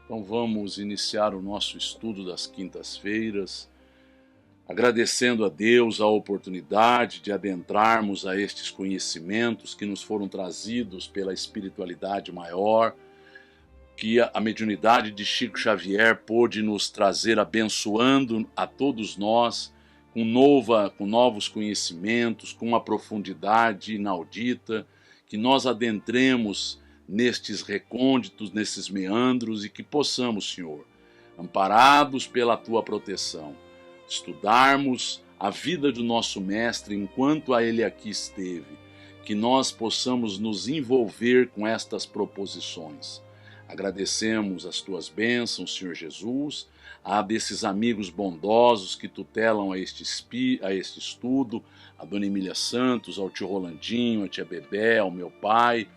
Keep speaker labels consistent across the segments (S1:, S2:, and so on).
S1: Então vamos iniciar o nosso estudo das quintas-feiras, agradecendo a Deus a oportunidade de adentrarmos a estes conhecimentos que nos foram trazidos pela espiritualidade maior, que a mediunidade de Chico Xavier pôde nos trazer, abençoando a todos nós com novos conhecimentos, com uma profundidade inaudita, que nós adentremos nestes recônditos, nesses meandros, e que possamos, Senhor, amparados pela Tua proteção, estudarmos a vida do nosso Mestre enquanto a Ele aqui esteve, que nós possamos nos envolver com estas proposições. Agradecemos as Tuas bênçãos, Senhor Jesus, a desses amigos bondosos que tutelam a este estudo, a Dona Emília Santos, ao tio Rolandinho, a tia Bebé, ao meu pai,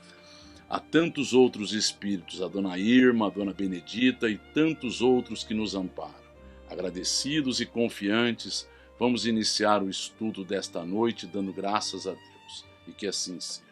S1: a tantos outros espíritos, a Dona Irma, a Dona Benedita e tantos outros que nos amparam. Agradecidos e confiantes, vamos iniciar o estudo desta noite dando graças a Deus, e que assim seja.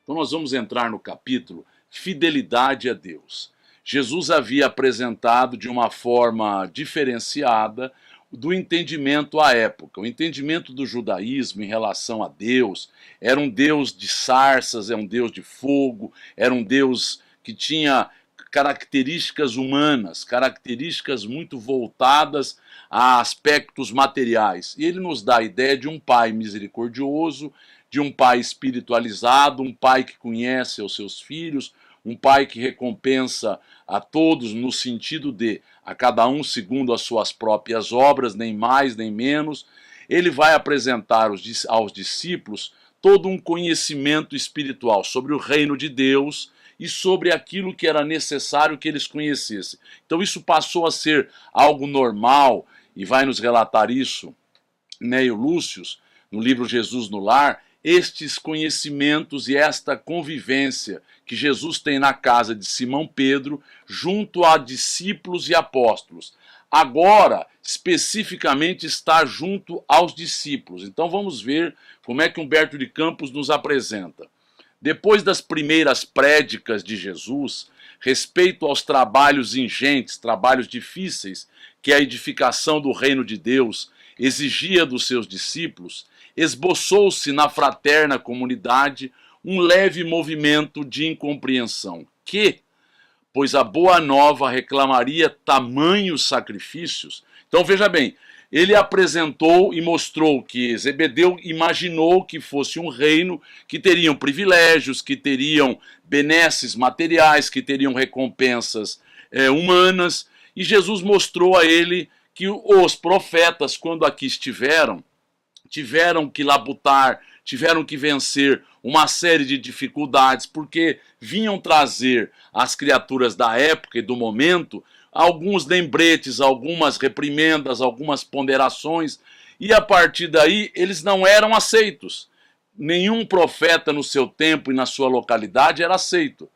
S1: Então nós vamos entrar no capítulo Fidelidade a Deus. Jesus havia apresentado de uma forma diferenciada do entendimento à época. O entendimento do judaísmo em relação a Deus era um Deus de sarças, é um Deus de fogo, era um Deus que tinha características humanas, características muito voltadas a aspectos materiais. E ele nos dá a ideia de um pai misericordioso, de um pai espiritualizado, um pai que conhece os seus filhos, um pai que recompensa a todos no sentido de a cada um segundo as suas próprias obras, nem mais nem menos. Ele vai apresentar aos discípulos todo um conhecimento espiritual sobre o reino de Deus e sobre aquilo que era necessário que eles conhecessem. Então isso passou a ser algo normal, e vai nos relatar isso Neio Lúcius, no livro Jesus no Lar, estes conhecimentos e esta convivência que Jesus tem na casa de Simão Pedro, junto a discípulos e apóstolos. Agora, especificamente, está junto aos discípulos. Então vamos ver como é que Humberto de Campos nos apresenta. Depois das primeiras prédicas de Jesus, respeito aos trabalhos ingentes, trabalhos difíceis, que a edificação do reino de Deus exigia dos seus discípulos, esboçou-se na fraterna comunidade um leve movimento de incompreensão, pois a boa nova reclamaria tamanhos sacrifícios. Então veja bem, ele apresentou e mostrou que Zebedeu imaginou que fosse um reino que teriam privilégios, que teriam benesses materiais, que teriam recompensas humanas, e Jesus mostrou a ele que os profetas, quando aqui estiveram, tiveram que labutar, tiveram que vencer uma série de dificuldades, porque vinham trazer às criaturas da época e do momento alguns lembretes, algumas reprimendas, algumas ponderações, e a partir daí eles não eram aceitos. Nenhum profeta no seu tempo e na sua localidade era aceito.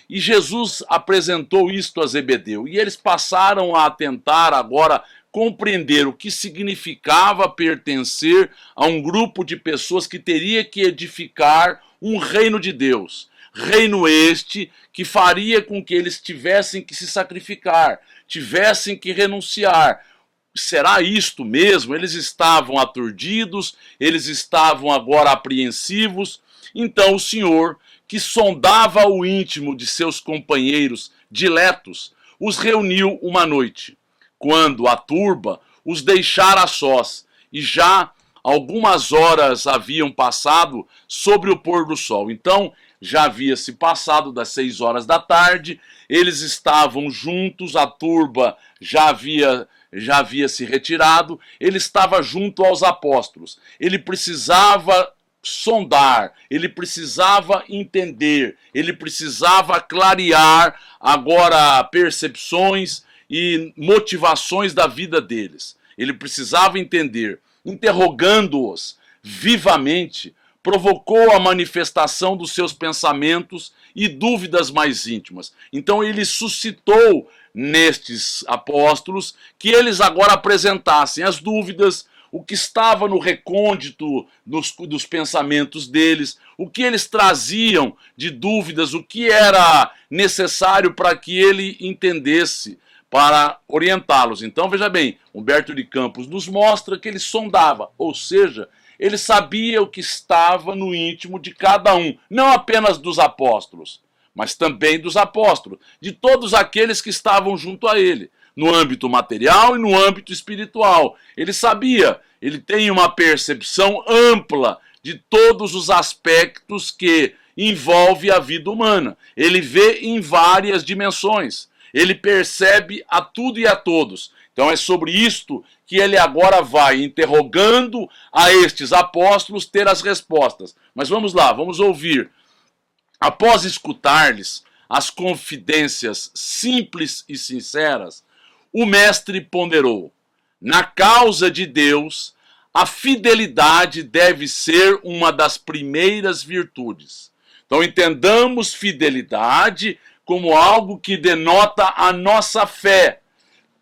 S1: E Jesus apresentou isto a Zebedeu, e eles passaram a tentar agora compreender o que significava pertencer a um grupo de pessoas que teria que edificar um reino de Deus. Reino este que faria com que eles tivessem que se sacrificar, tivessem que renunciar. Será isto mesmo? Eles estavam aturdidos, eles estavam agora apreensivos. Então o Senhor, que sondava o íntimo de seus companheiros diletos, os reuniu uma noite, quando a turba os deixara a sós, e já algumas horas haviam passado sobre o pôr do sol. Então já havia se passado das 6 horas da tarde, eles estavam juntos, a turba já havia se retirado, ele estava junto aos apóstolos. Ele precisava sondar, ele precisava entender, ele precisava clarear agora percepções e motivações da vida deles. Ele precisava entender. Interrogando-os vivamente, provocou a manifestação dos seus pensamentos e dúvidas mais íntimas. Então ele suscitou nestes apóstolos que eles agora apresentassem as dúvidas, o que estava no recôndito dos pensamentos deles, o que eles traziam de dúvidas, o que era necessário para que ele entendesse, para orientá-los. Então, veja bem, Humberto de Campos nos mostra que ele sondava, ou seja, ele sabia o que estava no íntimo de cada um, não apenas dos apóstolos, mas também dos apóstolos, de todos aqueles que estavam junto a ele, no âmbito material e no âmbito espiritual. Ele sabia, ele tem uma percepção ampla de todos os aspectos que envolve a vida humana. Ele vê em várias dimensões. Ele percebe a tudo e a todos. Então é sobre isto que ele agora vai, interrogando a estes apóstolos, ter as respostas. Mas vamos lá, vamos ouvir. Após escutar-lhes as confidências simples e sinceras, o mestre ponderou: na causa de Deus, a fidelidade deve ser uma das primeiras virtudes. Então entendamos fidelidade como algo que denota a nossa fé.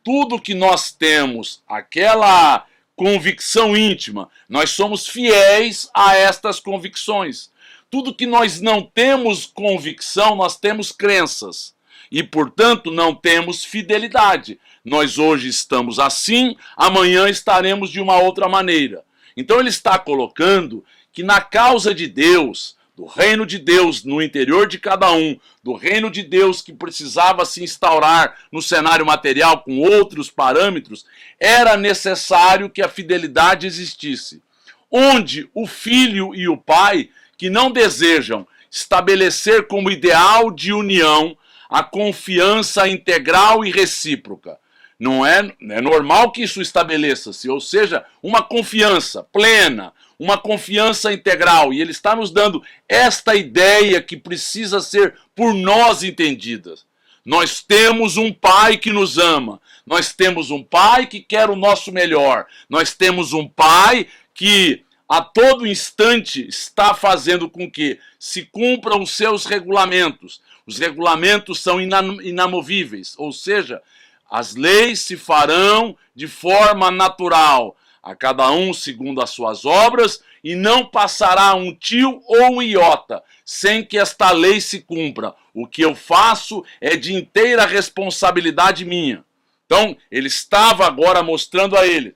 S1: Tudo que nós temos, aquela convicção íntima, nós somos fiéis a estas convicções. Tudo que nós não temos convicção, nós temos crenças. E, portanto, não temos fidelidade. Nós hoje estamos assim, amanhã estaremos de uma outra maneira. Então ele está colocando que na causa de Deus, do reino de Deus no interior de cada um, do reino de Deus que precisava se instaurar no cenário material com outros parâmetros, era necessário que a fidelidade existisse. Onde o filho e o pai, que não desejam estabelecer como ideal de união a confiança integral e recíproca. Não é normal que isso estabeleça-se, ou seja, uma confiança plena, uma confiança integral. E ele está nos dando esta ideia que precisa ser por nós entendida. Nós temos um pai que nos ama, nós temos um pai que quer o nosso melhor, nós temos um pai que a todo instante está fazendo com que se cumpram os seus regulamentos. Os regulamentos são inamovíveis, ou seja, as leis se farão de forma natural, a cada um segundo as suas obras, e não passará um tio ou um iota sem que esta lei se cumpra. O que eu faço é de inteira responsabilidade minha. Então, ele estava agora mostrando a ele.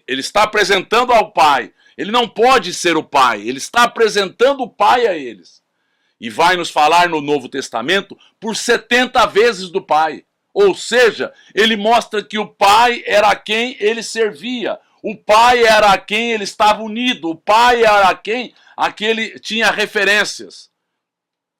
S1: Ele está apresentando ao pai. Ele não pode ser o pai, ele está apresentando o pai a eles. E vai nos falar no Novo Testamento por 70 vezes do pai. Ou seja, ele mostra que o pai era a quem ele servia. O pai era a quem ele estava unido. O pai era a quem ele tinha referências.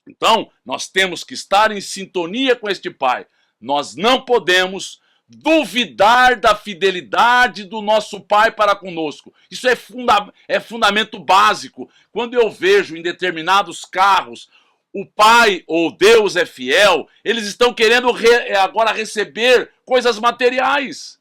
S1: Então, nós temos que estar em sintonia com este pai. Nós não podemos duvidar da fidelidade do nosso pai para conosco. Isso é fundamento básico. Quando eu vejo em determinados carros o pai ou Deus é fiel, eles estão querendo agora receber coisas materiais.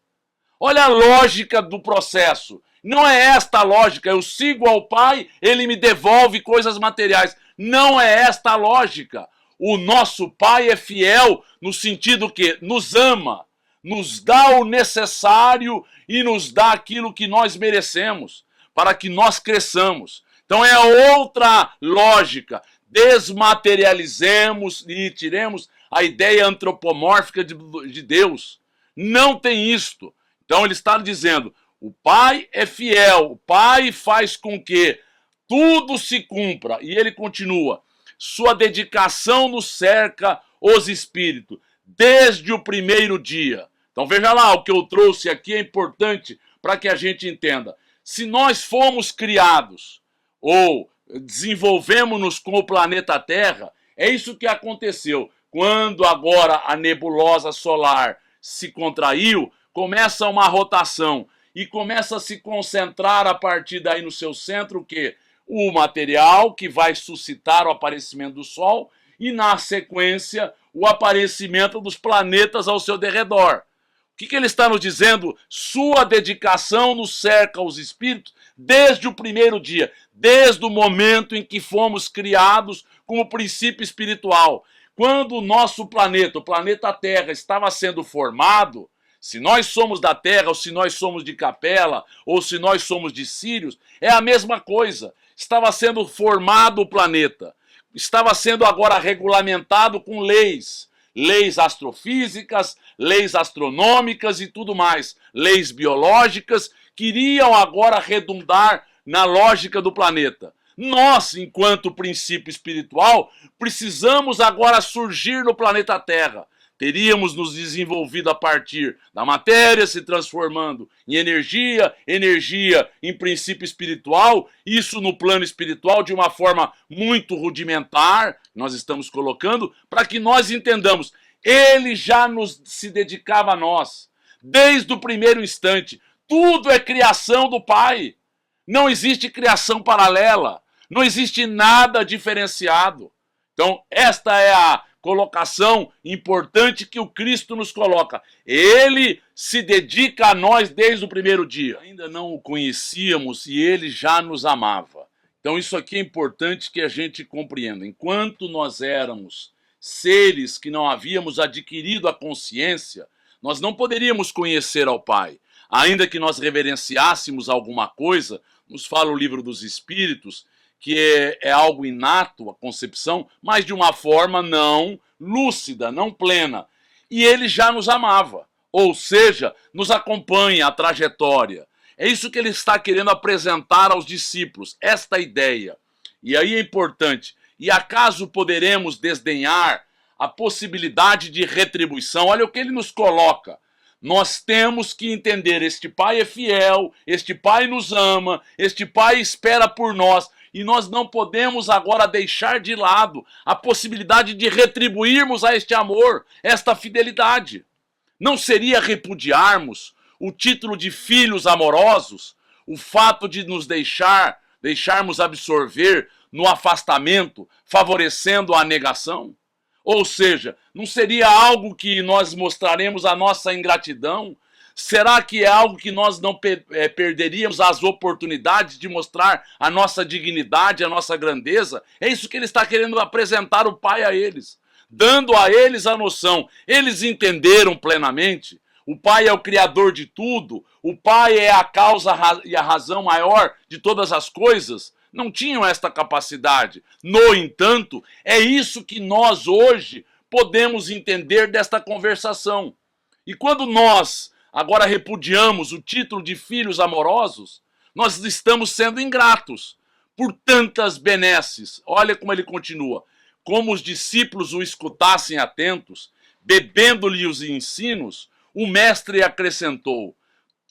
S1: Olha a lógica do processo. Não é esta a lógica, eu sigo ao pai, ele me devolve coisas materiais. Não é esta a lógica. O nosso pai é fiel no sentido que nos ama, nos dá o necessário e nos dá aquilo que nós merecemos, para que nós cresçamos. Então é outra lógica. Desmaterializemos e tiremos a ideia antropomórfica de Deus. Não tem isto. Então ele está dizendo, o pai é fiel, o pai faz com que tudo se cumpra. E ele continua, sua dedicação nos cerca os espíritos, desde o primeiro dia. Então veja lá, o que eu trouxe aqui é importante para que a gente entenda. Se nós fomos criados, ou desenvolvemos-nos com o planeta Terra, é isso que aconteceu. Quando agora a nebulosa solar se contraiu, começa uma rotação e começa a se concentrar a partir daí no seu centro o quê? O material que vai suscitar o aparecimento do Sol e, na sequência, o aparecimento dos planetas ao seu derredor. O que ele está nos dizendo? Sua dedicação nos cerca aos espíritos desde o primeiro dia, desde o momento em que fomos criados como princípio espiritual. Quando o nosso planeta, o planeta Terra, estava sendo formado, Se nós somos da terra, ou se nós somos de Capela, ou se nós somos de Sírios, é a mesma coisa. Estava sendo formado o planeta. Estava sendo agora regulamentado com leis. Leis astrofísicas, leis astronômicas e tudo mais. Leis biológicas que iriam agora redundar na lógica do planeta. Nós, enquanto princípio espiritual, precisamos agora surgir no planeta Terra. Teríamos nos desenvolvido a partir da matéria se transformando em energia, energia em princípio espiritual, isso no plano espiritual de uma forma muito rudimentar, nós estamos colocando, para que nós entendamos, ele já se dedicava a nós, desde o primeiro instante, tudo é criação do Pai, não existe criação paralela, não existe nada diferenciado. Então, esta é a colocação importante que o Cristo nos coloca. Ele se dedica a nós desde o primeiro dia. Ainda não o conhecíamos e ele já nos amava. Então isso aqui é importante que a gente compreenda. Enquanto nós éramos seres que não havíamos adquirido a consciência, nós não poderíamos conhecer ao Pai. Ainda que nós reverenciássemos alguma coisa, nos fala o Livro dos Espíritos, que é algo inato, a concepção, mas de uma forma não lúcida, não plena. E ele já nos amava, ou seja, nos acompanha a trajetória. É isso que ele está querendo apresentar aos discípulos, esta ideia. E aí é importante, e acaso poderemos desdenhar a possibilidade de retribuição? Olha o que ele nos coloca. Nós temos que entender, este Pai é fiel, este Pai nos ama, este Pai espera por nós, e nós não podemos agora deixar de lado a possibilidade de retribuirmos a este amor, esta fidelidade. Não seria repudiarmos o título de filhos amorosos, o fato de nos deixarmos absorver no afastamento, favorecendo a negação? Ou seja, não seria algo que nós mostraremos a nossa ingratidão? Será que é algo que nós não perderíamos as oportunidades de mostrar a nossa dignidade, a nossa grandeza? É isso que ele está querendo apresentar o Pai a eles, dando a eles a noção. Eles entenderam plenamente. O Pai é o Criador de tudo, o Pai é a causa e a razão maior de todas as coisas. Não tinham esta capacidade. No entanto, é isso que nós hoje podemos entender desta conversação. E quando nós agora repudiamos o título de filhos amorosos, nós estamos sendo ingratos por tantas benesses. Olha como ele continua. Como os discípulos o escutassem atentos, bebendo-lhe os ensinos, o mestre acrescentou: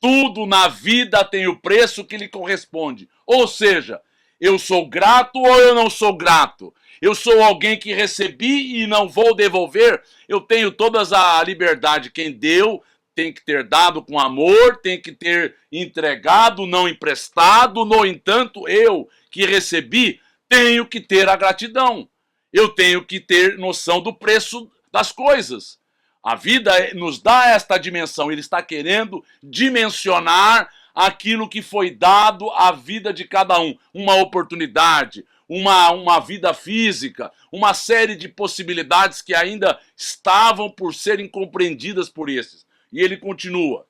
S1: tudo na vida tem o preço que lhe corresponde. Ou seja, eu sou grato ou eu não sou grato? Eu sou alguém que recebi e não vou devolver? Eu tenho toda a liberdade. Quem deu tem que ter dado com amor, tem que ter entregado, não emprestado. No entanto, eu que recebi, tenho que ter a gratidão. Eu tenho que ter noção do preço das coisas. A vida nos dá esta dimensão. Ele está querendo dimensionar aquilo que foi dado à vida de cada um. Uma oportunidade, uma vida física, uma série de possibilidades que ainda estavam por serem compreendidas por esses. E ele continua: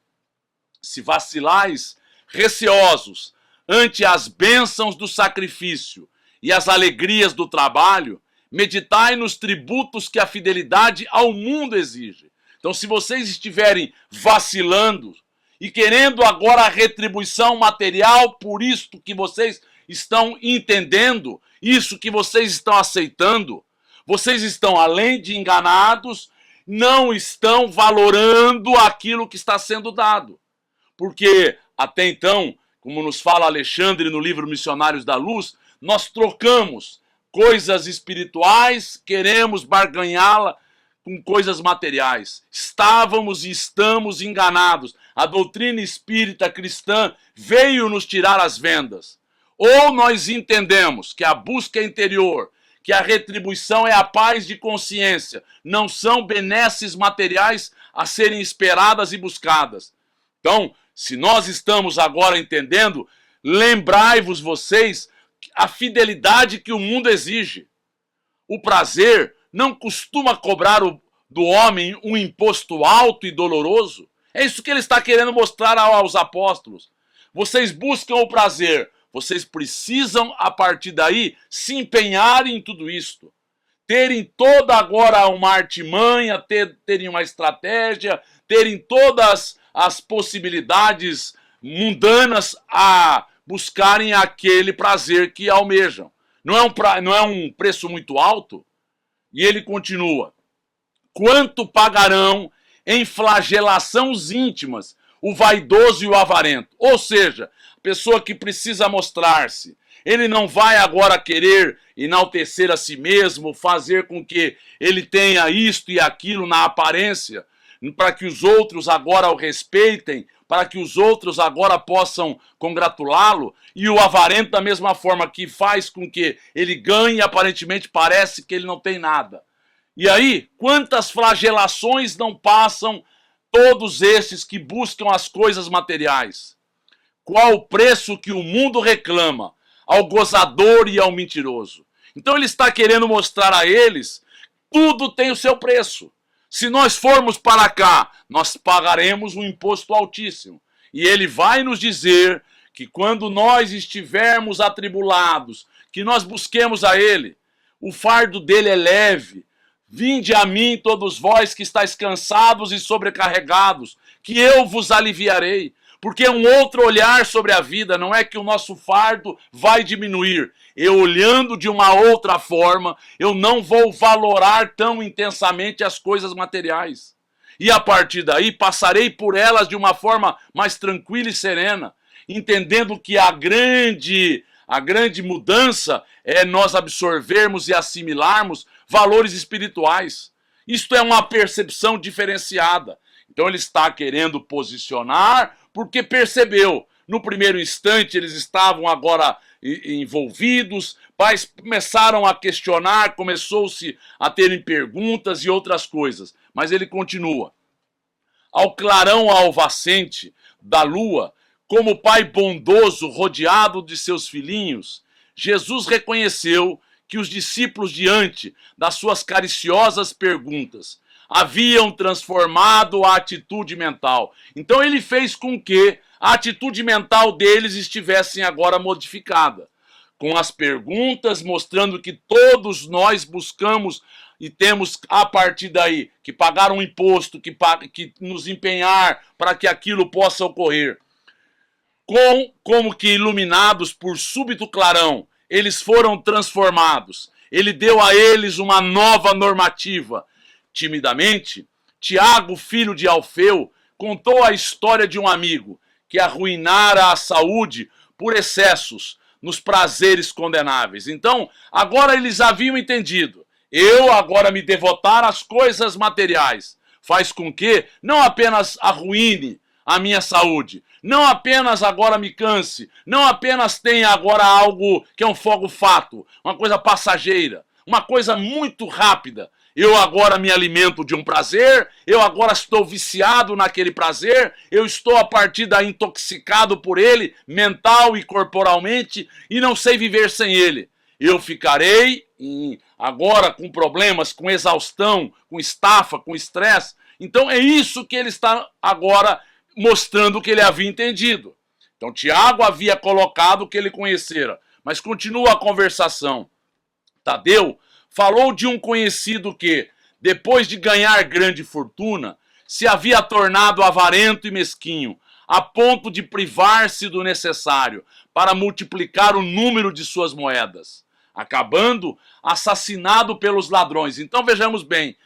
S1: se vacilais, receosos, ante as bênçãos do sacrifício e as alegrias do trabalho, meditai nos tributos que a fidelidade ao mundo exige. Então, se vocês estiverem vacilando e querendo agora a retribuição material por isto que vocês estão entendendo, isso que vocês estão aceitando, vocês estão, além de enganados, não estão valorando aquilo que está sendo dado. Porque até então, como nos fala Alexandre no livro Missionários da Luz, nós trocamos coisas espirituais, queremos barganhá-la com coisas materiais. Estávamos e estamos enganados. A doutrina espírita cristã veio nos tirar as vendas. Ou nós entendemos que a busca é interior, que a retribuição é a paz de consciência, não são benesses materiais a serem esperadas e buscadas. Então, se nós estamos agora entendendo, lembrai-vos vocês a fidelidade que o mundo exige. O prazer não costuma cobrar do homem um imposto alto e doloroso. É isso que ele está querendo mostrar aos apóstolos. Vocês buscam o prazer, vocês precisam, a partir daí, se empenhar em tudo isto. Terem toda agora uma artimanha, terem uma estratégia, terem todas as possibilidades mundanas a buscarem aquele prazer que almejam. Não é um preço muito alto? E ele continua: quanto pagarão em flagelações íntimas o vaidoso e o avarento? Ou seja, a pessoa que precisa mostrar-se, ele não vai agora querer enaltecer a si mesmo, fazer com que ele tenha isto e aquilo na aparência, para que os outros agora o respeitem, para que os outros agora possam congratulá-lo, e o avarento da mesma forma, que faz com que ele ganhe e aparentemente parece que ele não tem nada. E aí, quantas flagelações não passam todos esses que buscam as coisas materiais? Qual o preço que o mundo reclama ao gozador e ao mentiroso? Então ele está querendo mostrar a eles, tudo tem o seu preço. Se nós formos para cá, nós pagaremos um imposto altíssimo. E ele vai nos dizer que quando nós estivermos atribulados, que nós busquemos a ele, o fardo dele é leve. Vinde a mim, todos vós que estáis cansados e sobrecarregados, que eu vos aliviarei. Porque é um outro olhar sobre a vida, não é que o nosso fardo vai diminuir. Eu, olhando de uma outra forma, eu não vou valorar tão intensamente as coisas materiais. E a partir daí, passarei por elas de uma forma mais tranquila e serena, entendendo que a grande mudança é nós absorvermos e assimilarmos valores espirituais. Isto é uma percepção diferenciada. Então ele está querendo posicionar, porque percebeu. No primeiro instante eles estavam agora envolvidos, pais começaram a questionar, começou-se a terem perguntas e outras coisas. Mas ele continua: ao clarão alvacente da lua, como pai bondoso rodeado de seus filhinhos, Jesus reconheceu que os discípulos, diante das suas cariciosas perguntas, haviam transformado a atitude mental. Então ele fez com que a atitude mental deles estivesse agora modificada, com as perguntas mostrando que todos nós buscamos e temos a partir daí que pagar um imposto, que nos empenhar para que aquilo possa ocorrer. Como que iluminados por súbito clarão, eles foram transformados. Ele deu a eles uma nova normativa. Timidamente, Tiago, filho de Alfeu, contou a história de um amigo que arruinara a saúde por excessos nos prazeres condenáveis. Então, agora eles haviam entendido. Eu agora me devotar às coisas materiais faz com que não apenas arruine a minha saúde, não apenas agora me canse, não apenas tenha agora algo que é um fogo fato, uma coisa passageira, uma coisa muito rápida. Eu agora me alimento de um prazer, eu agora estou viciado naquele prazer, eu estou a partir daí intoxicado por ele, mental e corporalmente, e não sei viver sem ele. Eu ficarei agora com problemas, com exaustão, com estafa, com estresse. Então é isso que ele está agora mostrando que ele havia entendido. Então Tiago havia colocado o que ele conhecera, mas continua a conversação. Tadeu falou de um conhecido que, depois de ganhar grande fortuna, se havia tornado avarento e mesquinho, a ponto de privar-se do necessário para multiplicar o número de suas moedas, acabando assassinado pelos ladrões. Então vejamos bem,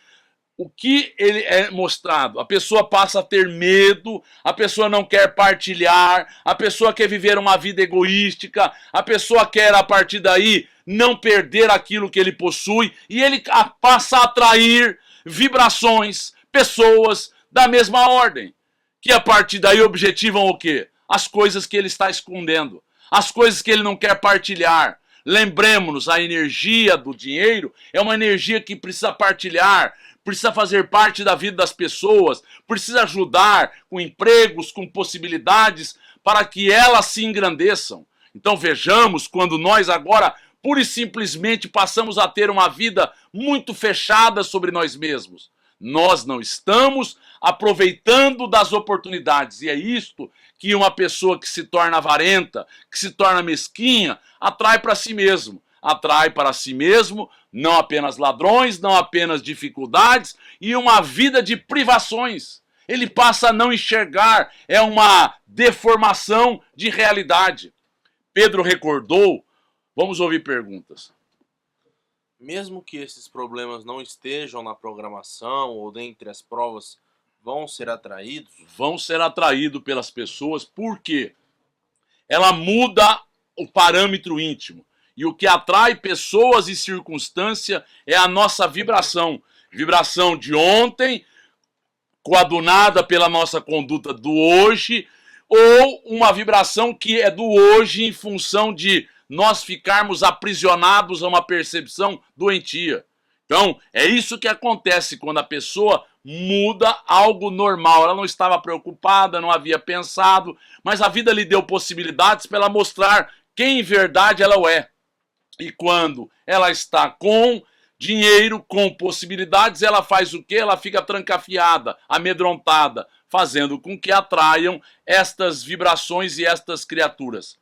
S1: o que ele é mostrado? A pessoa passa a ter medo, a pessoa não quer partilhar, a pessoa quer viver uma vida egoística, a pessoa quer, a partir daí, não perder aquilo que ele possui, e ele passa a atrair vibrações, pessoas da mesma ordem, que a partir daí objetivam o quê? As coisas que ele está escondendo, as coisas que ele não quer partilhar. Lembremos-nos, a energia do dinheiro é uma energia que precisa partilhar, precisa fazer parte da vida das pessoas, precisa ajudar com empregos, com possibilidades, para que elas se engrandeçam. Então vejamos, quando nós agora, pura e simplesmente, passamos a ter uma vida muito fechada sobre nós mesmos. Nós não estamos aproveitando das oportunidades. E é isto que uma pessoa que se torna avarenta, que se torna mesquinha, atrai para si mesmo. Atrai para si mesmo não apenas ladrões, não apenas dificuldades e uma vida de privações. Ele passa a não enxergar, é uma deformação de realidade. Pedro recordou, vamos ouvir perguntas.
S2: Mesmo que esses problemas não estejam na programação ou dentre as provas, vão ser atraídos?
S1: Vão ser atraídos pelas pessoas, porque ela muda o parâmetro íntimo. E o que atrai pessoas e circunstância é a nossa vibração. Vibração de ontem, coadunada pela nossa conduta do hoje, ou uma vibração que é do hoje em função de nós ficarmos aprisionados a uma percepção doentia. Então, é isso que acontece quando a pessoa muda algo normal. Ela não estava preocupada, não havia pensado, mas a vida lhe deu possibilidades para ela mostrar quem em verdade ela é. E quando ela está com dinheiro, com possibilidades, ela faz o quê? Ela fica trancafiada, amedrontada, fazendo com que atraiam estas vibrações e estas criaturas.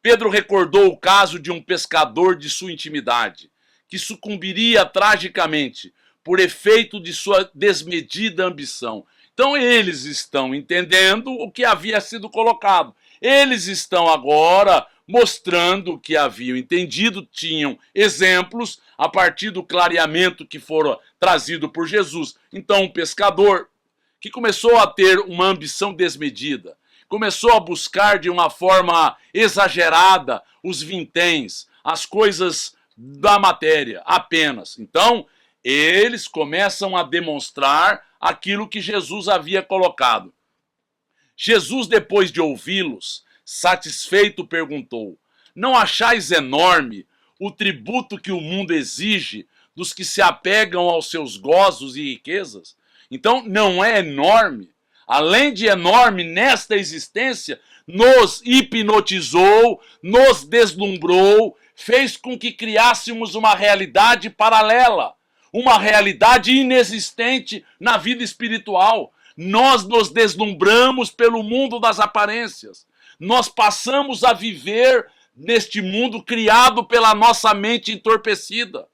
S1: Pedro recordou o caso de um pescador de sua intimidade, que sucumbiria tragicamente por efeito de sua desmedida ambição. Então eles estão entendendo o que havia sido colocado. Eles estão agora mostrando o que haviam entendido, tinham exemplos a partir do clareamento que foram trazido por Jesus. Então um pescador que começou a ter uma ambição desmedida, começou a buscar de uma forma exagerada os vinténs, as coisas da matéria apenas. Então, eles começam a demonstrar aquilo que Jesus havia colocado. Jesus, depois de ouvi-los, satisfeito, perguntou: não achais enorme o tributo que o mundo exige dos que se apegam aos seus gozos e riquezas? Então, não é enorme? Além de enorme, nesta existência, nos hipnotizou, nos deslumbrou, fez com que criássemos uma realidade paralela, uma realidade inexistente na vida espiritual. Nós nos deslumbramos pelo mundo das aparências. Nós passamos a viver neste mundo criado pela nossa mente entorpecida.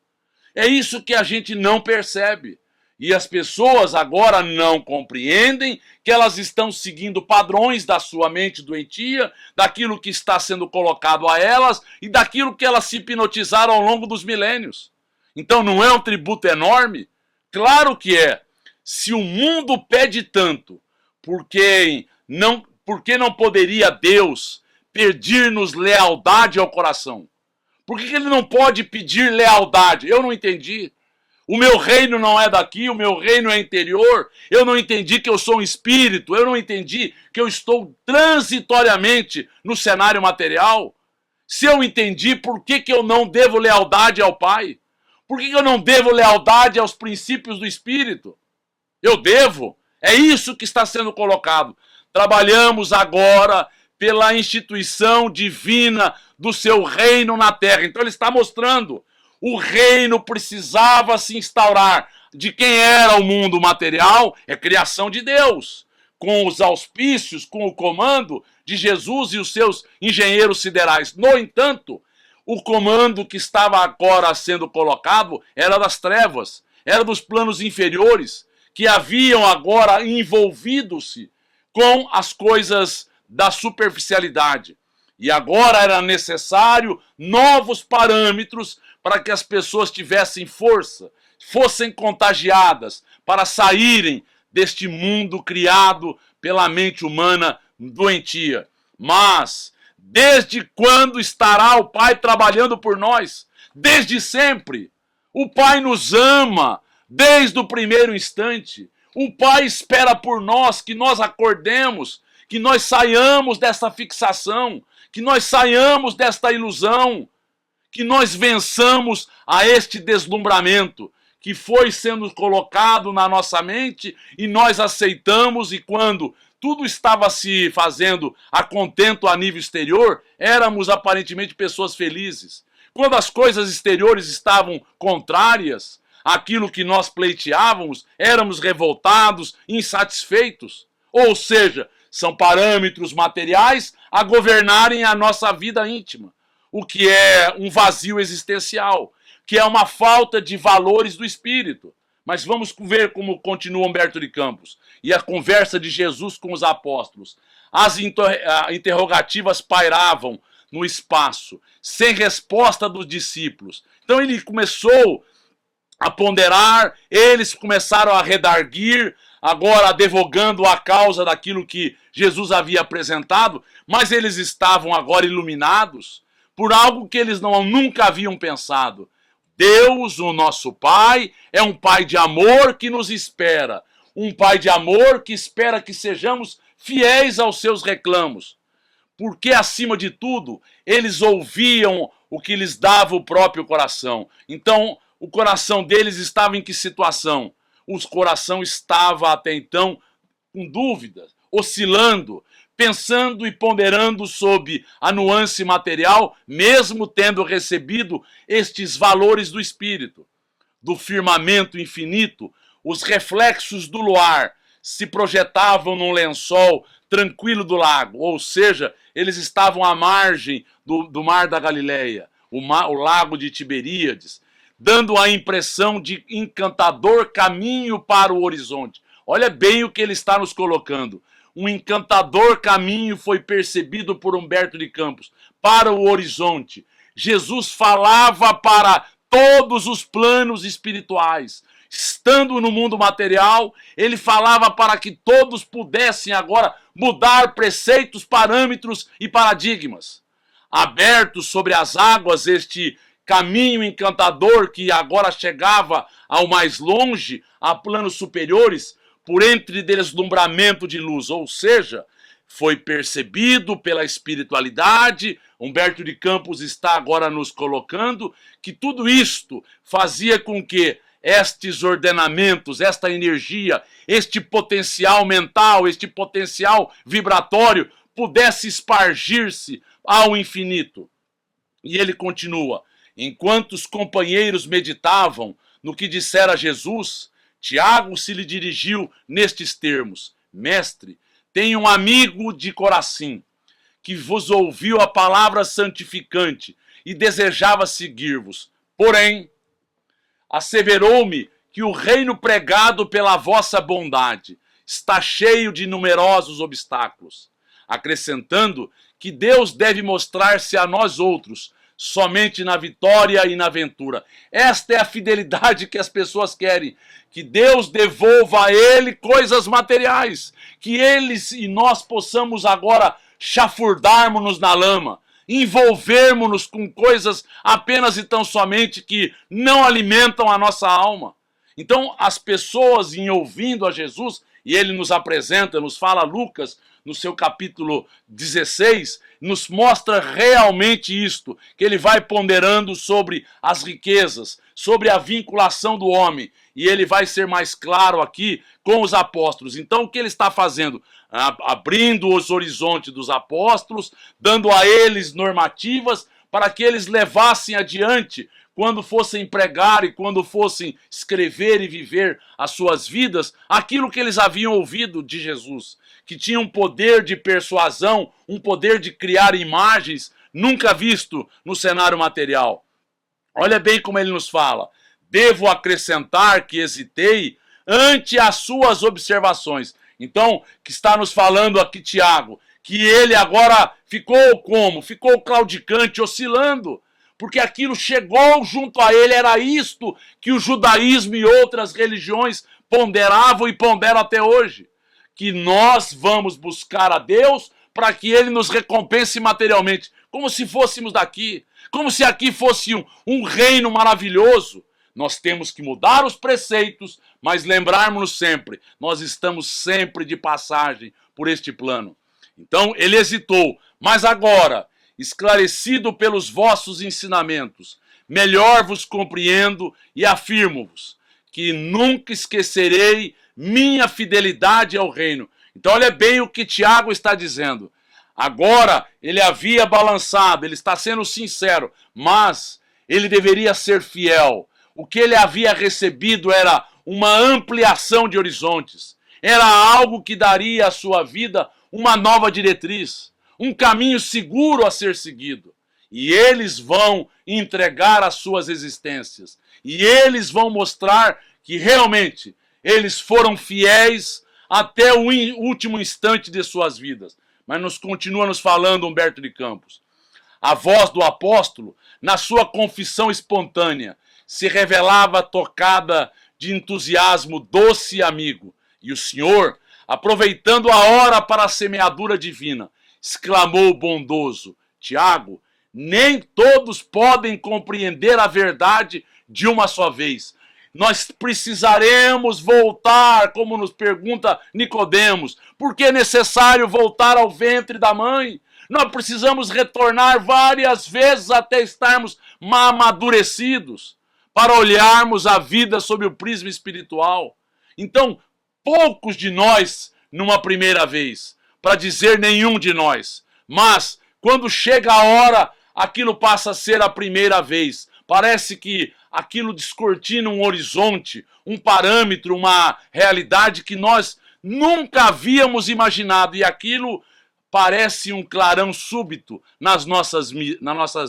S1: É isso que a gente não percebe. E as pessoas agora não compreendem que elas estão seguindo padrões da sua mente doentia, daquilo que está sendo colocado a elas e daquilo que elas se hipnotizaram ao longo dos milênios. Então não é um tributo enorme? Claro que é. Se o mundo pede tanto, por que não poderia Deus pedir-nos lealdade ao coração? Por que ele não pode pedir lealdade? Eu não entendi. O meu reino não é daqui, o meu reino é interior. Eu não entendi que eu sou um espírito, eu não entendi que eu estou transitoriamente no cenário material. Se eu entendi, por que eu não devo lealdade ao Pai? Por que eu não devo lealdade aos princípios do Espírito? Eu devo. É isso que está sendo colocado. Trabalhamos agora pela instituição divina do seu reino na terra. Então ele está mostrando. O reino precisava se instaurar. De quem era o mundo material? É criação de Deus. Com os auspícios, com o comando de Jesus e os seus engenheiros siderais. No entanto, o comando que estava agora sendo colocado era das trevas, era dos planos inferiores, que haviam agora envolvido-se com as coisas da superficialidade. E agora era necessário novos parâmetros para que as pessoas tivessem força, fossem contagiadas, para saírem deste mundo criado pela mente humana doentia. Mas, desde quando estará o Pai trabalhando por nós? Desde sempre. O Pai nos ama desde o primeiro instante. O Pai espera por nós que nós acordemos, que nós saiamos dessa fixação, que nós saiamos desta ilusão, que nós vençamos a este deslumbramento que foi sendo colocado na nossa mente e nós aceitamos, e quando tudo estava se fazendo a contento a nível exterior, éramos aparentemente pessoas felizes. Quando as coisas exteriores estavam contrárias, aquilo que nós pleiteávamos, éramos revoltados, insatisfeitos. Ou seja, são parâmetros materiais a governarem a nossa vida íntima, o que é um vazio existencial, que é uma falta de valores do espírito. Mas vamos ver como continua Humberto de Campos e a conversa de Jesus com os apóstolos. As interrogativas pairavam no espaço, sem resposta dos discípulos. Então ele começou a ponderar, eles começaram a redarguir, agora advogando a causa daquilo que Jesus havia apresentado, mas eles estavam agora iluminados por algo que eles nunca haviam pensado. Deus, o nosso Pai, é um Pai de amor que nos espera. Um Pai de amor que espera que sejamos fiéis aos seus reclamos. Porque, acima de tudo, eles ouviam o que lhes dava o próprio coração. Então, o coração deles estava em que situação? O coração estava até então com dúvidas, oscilando, pensando e ponderando sobre a nuance material, mesmo tendo recebido estes valores do Espírito. Do firmamento infinito, os reflexos do luar se projetavam num lençol tranquilo do lago, ou seja, eles estavam à margem do mar da Galileia, o lago de Tiberíades, dando a impressão de encantador caminho para o horizonte. Olha bem o que ele está nos colocando. Um encantador caminho foi percebido por Humberto de Campos para o horizonte. Jesus falava para todos os planos espirituais. Estando no mundo material, ele falava para que todos pudessem agora mudar preceitos, parâmetros e paradigmas. Aberto sobre as águas este caminho encantador que agora chegava ao mais longe, a planos superiores, por entre deslumbramento de luz, ou seja, foi percebido pela espiritualidade. Humberto de Campos está agora nos colocando que tudo isto fazia com que estes ordenamentos, esta energia, este potencial mental, este potencial vibratório pudesse espargir-se ao infinito. E ele continua: enquanto os companheiros meditavam no que dissera Jesus, Tiago se lhe dirigiu nestes termos: Mestre, tenho um amigo de Corazim, que vos ouviu a palavra santificante e desejava seguir-vos. Porém, asseverou-me que o reino pregado pela vossa bondade está cheio de numerosos obstáculos, acrescentando que Deus deve mostrar-se a nós outros somente na vitória e na ventura. Esta é a fidelidade que as pessoas querem, que Deus devolva a ele coisas materiais, que eles e nós possamos agora chafurdarmos-nos na lama, envolvermos-nos com coisas apenas e tão somente que não alimentam a nossa alma. Então as pessoas, em ouvindo a Jesus, e ele nos apresenta, nos fala Lucas, no seu capítulo 16, nos mostra realmente isto, que ele vai ponderando sobre as riquezas, sobre a vinculação do homem, e ele vai ser mais claro aqui com os apóstolos. Então o que ele está fazendo? Abrindo os horizontes dos apóstolos, dando a eles normativas para que eles levassem adiante quando fossem pregar e quando fossem escrever e viver as suas vidas, aquilo que eles haviam ouvido de Jesus, que tinha um poder de persuasão, um poder de criar imagens nunca visto no cenário material. Olha bem como ele nos fala: devo acrescentar que hesitei ante as suas observações. Então, que está nos falando aqui Tiago, que ele agora ficou como? Ficou claudicante, oscilando, porque aquilo chegou junto a ele, era isto que o judaísmo e outras religiões ponderavam e ponderam até hoje, que nós vamos buscar a Deus para que ele nos recompense materialmente, como se fôssemos daqui, como se aqui fosse um reino maravilhoso. Nós temos que mudar os preceitos, mas lembrarmos-nos sempre, nós estamos sempre de passagem por este plano. Então ele hesitou, mas agora, esclarecido pelos vossos ensinamentos, melhor vos compreendo e afirmo-vos que nunca esquecerei minha fidelidade ao reino. Então olha bem o que Tiago está dizendo. Agora ele havia balançado, ele está sendo sincero, mas ele deveria ser fiel. o que ele havia recebido era uma ampliação de horizontes. Era algo que daria à sua vida uma nova diretriz, um caminho seguro a ser seguido. E eles vão entregar as suas existências. E eles vão mostrar que realmente eles foram fiéis até o último instante de suas vidas. Mas continua nos falando Humberto de Campos. A voz do apóstolo, na sua confissão espontânea, se revelava tocada de entusiasmo doce e amigo. E o Senhor, aproveitando a hora para a semeadura divina, exclamou bondoso: Tiago, nem todos podem compreender a verdade de uma só vez. Nós precisaremos voltar, como nos pergunta Nicodemos, porque é necessário voltar ao ventre da mãe. Nós precisamos retornar várias vezes até estarmos amadurecidos, para olharmos a vida sob o prisma espiritual. Então, poucos de nós numa primeira vez, para dizer nenhum de nós. Mas, quando chega a hora, aquilo passa a ser a primeira vez. Parece que aquilo descortina um horizonte, um parâmetro, uma realidade que nós nunca havíamos imaginado. E aquilo parece um clarão súbito nas nossas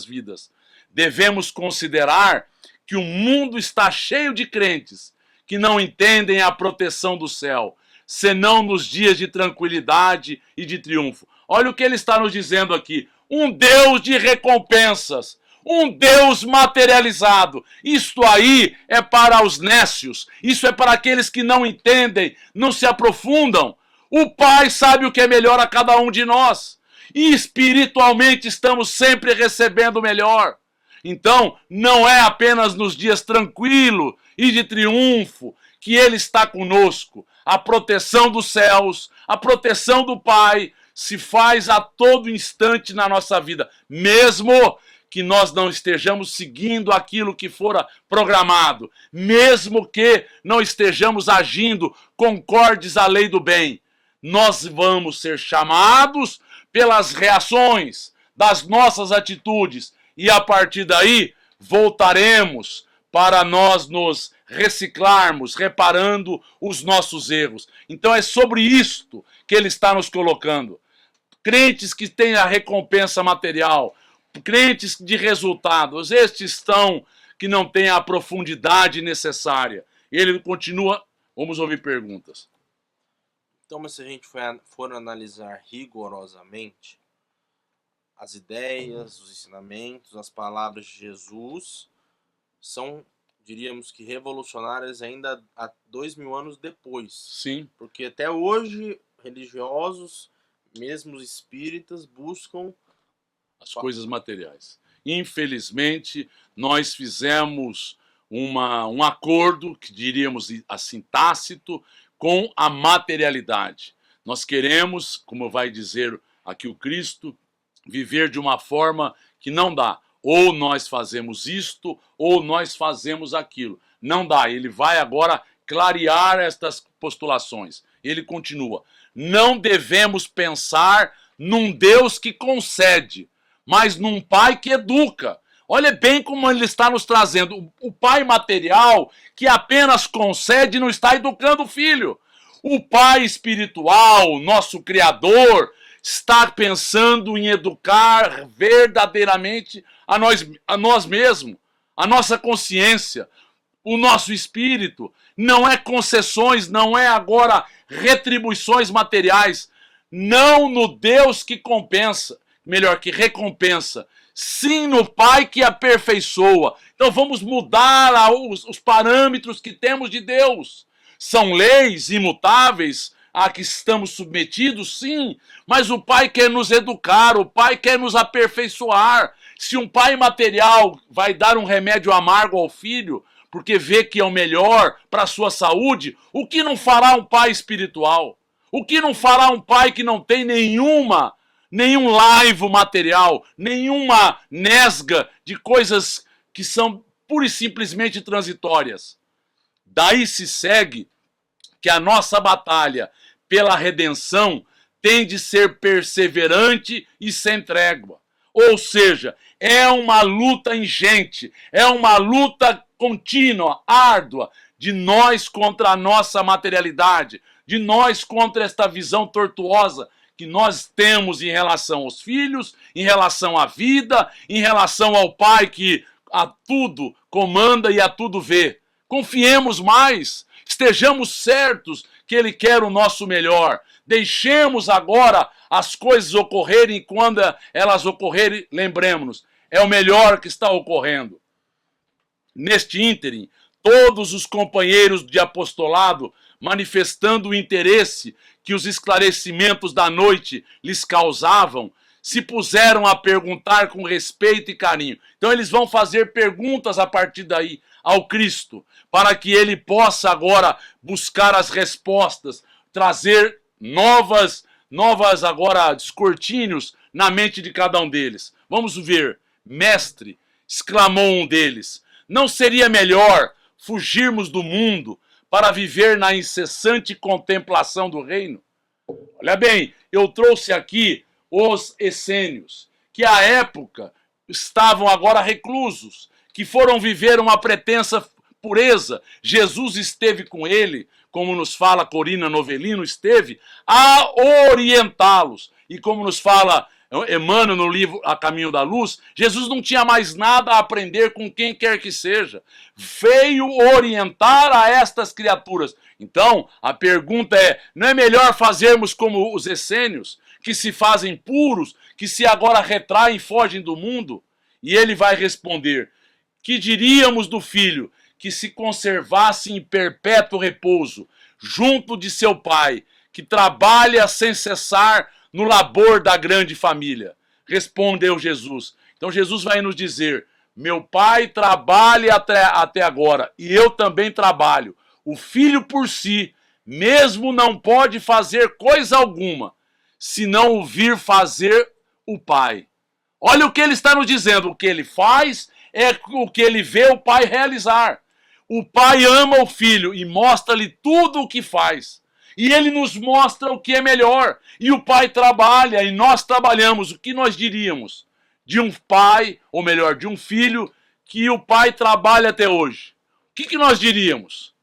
S1: vidas. Devemos considerar que o mundo está cheio de crentes que não entendem a proteção do céu, senão nos dias de tranquilidade e de triunfo. Olha o que ele está nos dizendo aqui. Um Deus de recompensas, um Deus materializado. Isto aí é para os nécios, isso é para aqueles que não entendem, não se aprofundam. O Pai sabe o que é melhor a cada um de nós. E espiritualmente estamos sempre recebendo o melhor. Então, não é apenas nos dias tranquilos e de triunfo que Ele está conosco. A proteção dos céus, a proteção do Pai se faz a todo instante na nossa vida, mesmo que nós não estejamos seguindo aquilo que fora programado, mesmo que não estejamos agindo concordes à lei do bem. Nós vamos ser chamados pelas reações das nossas atitudes e a partir daí voltaremos para nós nos reciclarmos, reparando os nossos erros. Então é sobre isto que ele está nos colocando. Crentes que têm a recompensa material, crentes de resultados, estes estão que não têm a profundidade necessária. Ele continua, vamos ouvir perguntas.
S2: Então, mas se a gente for analisar rigorosamente, as ideias, os ensinamentos, as palavras de Jesus são, diríamos que, revolucionárias ainda há 2000 anos depois.
S1: Sim.
S2: Porque até hoje, religiosos, mesmo os espíritas, buscam
S1: as coisas materiais. Infelizmente, nós fizemos um acordo, que diríamos assim, tácito, com a materialidade. Nós queremos, como vai dizer aqui o Cristo, viver de uma forma que não dá. Ou nós fazemos isto, ou nós fazemos aquilo. Não dá. Ele vai agora clarear estas postulações. Ele continua. Não devemos pensar num Deus que concede, mas num Pai que educa. Olha bem como ele está nos trazendo. O Pai material que apenas concede não está educando o filho. O Pai espiritual, nosso Criador, está pensando em educar verdadeiramente a nós mesmos, a nossa consciência, o nosso espírito. Não é concessões, não é agora retribuições materiais. Não no Deus que compensa, melhor, que recompensa. Sim no Pai que aperfeiçoa. Então vamos mudar os parâmetros que temos de Deus. São leis imutáveis a que estamos submetidos, sim, mas o Pai quer nos educar, o Pai quer nos aperfeiçoar. Se um pai material vai dar um remédio amargo ao filho, porque vê que é o melhor para a sua saúde, o que não fará um pai espiritual? O que não fará um pai que não tem nenhum laivo material, nenhuma nesga de coisas que são pura e simplesmente transitórias? Daí se segue que a nossa batalha pela redenção tem de ser perseverante e sem trégua. Ou seja, É uma luta ingente, é uma luta contínua, árdua, de nós contra a nossa materialidade, de nós contra esta visão tortuosa que nós temos em relação aos filhos, em relação à vida, em relação ao Pai que a tudo comanda e a tudo vê. Confiemos mais, estejamos certos que Ele quer o nosso melhor. Deixemos agora as coisas ocorrerem, quando elas ocorrerem, lembremos-nos, é o melhor que está ocorrendo. Neste ínterim, todos os companheiros de apostolado, manifestando o interesse que os esclarecimentos da noite lhes causavam, se puseram a perguntar com respeito e carinho. Então eles vão fazer perguntas a partir daí ao Cristo, para que ele possa agora buscar as respostas, trazer novas agora descortínios na mente de cada um deles. Vamos ver. Mestre, exclamou um deles, não seria melhor fugirmos do mundo para viver na incessante contemplação do reino? Olha bem, eu trouxe aqui os essênios, que à época estavam agora reclusos, que foram viver uma pretensa pureza. Jesus esteve com ele, como nos fala Corina Novelino, esteve a orientá-los. E como nos fala Emmanuel no livro A Caminho da Luz, Jesus não tinha mais nada a aprender com quem quer que seja. Veio orientar a estas criaturas. Então, a pergunta é, não é melhor fazermos como os essênios, que se fazem puros, que se agora retraem e fogem do mundo? E ele vai responder, que diríamos do filho que se conservasse em perpétuo repouso, junto de seu pai, que trabalha sem cessar no labor da grande família? Respondeu Jesus. Então Jesus vai nos dizer, meu pai trabalha até agora, e eu também trabalho. O filho por si mesmo não pode fazer coisa alguma, se não o vir fazer o pai. Olha o que ele está nos dizendo, o que ele faz é o que ele vê o pai realizar. O pai ama o filho e mostra-lhe tudo o que faz. E ele nos mostra o que é melhor. E o pai trabalha e nós trabalhamos. O que nós diríamos de um pai, ou melhor, de um filho, que o pai trabalha até hoje? O que nós diríamos?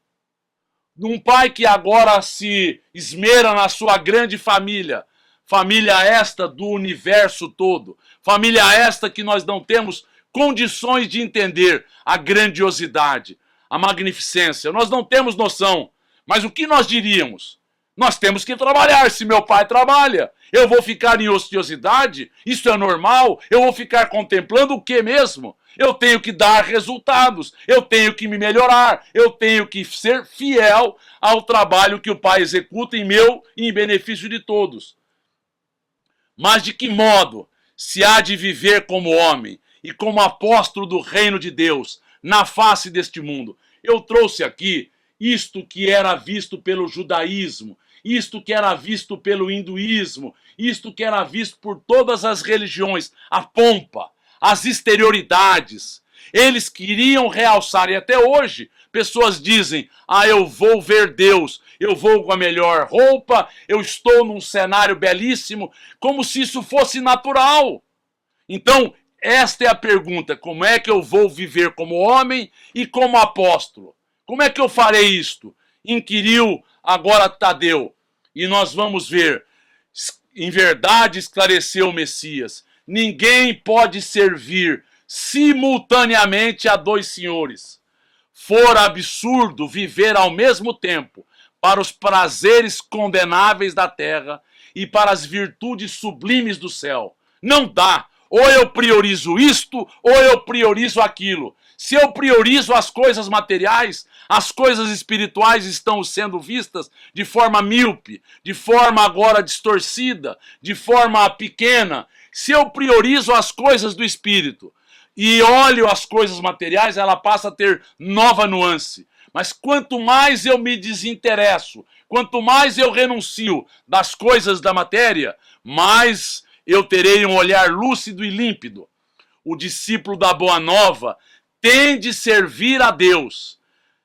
S1: De um pai que agora se esmera na sua grande família. Família esta do universo todo. Família esta que nós não temos condições de entender a grandiosidade, a magnificência. Nós não temos noção. Mas o que nós diríamos? Nós temos que trabalhar. Se meu pai trabalha, eu vou ficar em ociosidade? Isso é normal? Eu vou ficar contemplando o que mesmo? Eu tenho que dar resultados, eu tenho que me melhorar, eu tenho que ser fiel ao trabalho que o pai executa em meu e em benefício de todos. Mas de que modo se há de viver como homem e como apóstolo do reino de Deus na face deste mundo? Eu trouxe aqui isto que era visto pelo judaísmo, isto que era visto pelo hinduísmo, isto que era visto por todas as religiões, a pompa, as exterioridades. Eles queriam realçar, e até hoje pessoas dizem, eu vou ver Deus, eu vou com a melhor roupa, eu estou num cenário belíssimo, como se isso fosse natural. Então, esta é a pergunta, como é que eu vou viver como homem e como apóstolo? Como é que eu farei isto? Inquiriu agora Tadeu. E nós vamos ver, em verdade esclareceu o Messias, ninguém pode servir simultaneamente a dois senhores. For absurdo viver ao mesmo tempo para os prazeres condenáveis da terra e para as virtudes sublimes do céu. Não dá. Ou eu priorizo isto, ou eu priorizo aquilo. Se eu priorizo as coisas materiais, as coisas espirituais estão sendo vistas de forma míope, de forma agora distorcida, de forma pequena. Se eu priorizo as coisas do espírito e olho as coisas materiais, ela passa a ter nova nuance. Mas quanto mais eu me desinteresso, quanto mais eu renuncio das coisas da matéria, mais eu terei um olhar lúcido e límpido. O discípulo da Boa Nova tem de servir a Deus,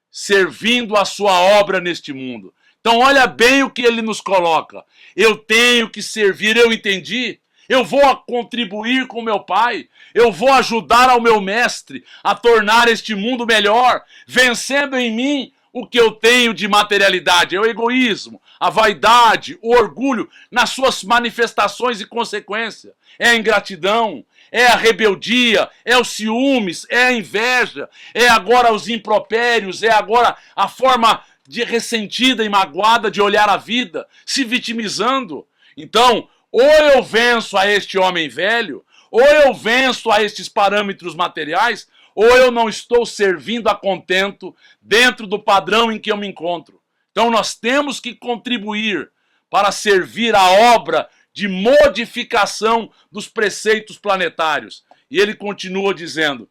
S1: servindo a sua obra neste mundo. Então olha bem o que ele nos coloca. Eu tenho que servir, eu entendi. eu vou contribuir com meu pai, eu vou ajudar ao meu mestre a tornar este mundo melhor, vencendo em mim o que eu tenho de materialidade. É o egoísmo, a vaidade, o orgulho nas suas manifestações e consequências. É a ingratidão, é a rebeldia, é os ciúmes, é a inveja, é agora os impropérios, é agora a forma de ressentida e magoada de olhar a vida, se vitimizando. Então, ou eu venço a este homem velho, ou eu venço a estes parâmetros materiais, ou eu não estou servindo a contento dentro do padrão em que eu me encontro. Então nós temos que contribuir para servir a obra de modificação dos preceitos planetários. E ele continua dizendo,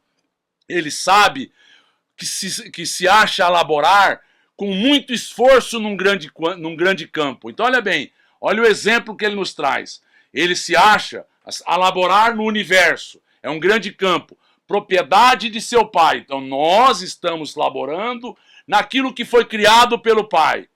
S1: ele sabe que se acha a laborar com muito esforço num grande campo. Então olha bem, olha o exemplo que ele nos traz. Ele se acha a laborar no universo, é um grande campo, propriedade de seu pai. Então nós estamos laborando naquilo que foi criado pelo pai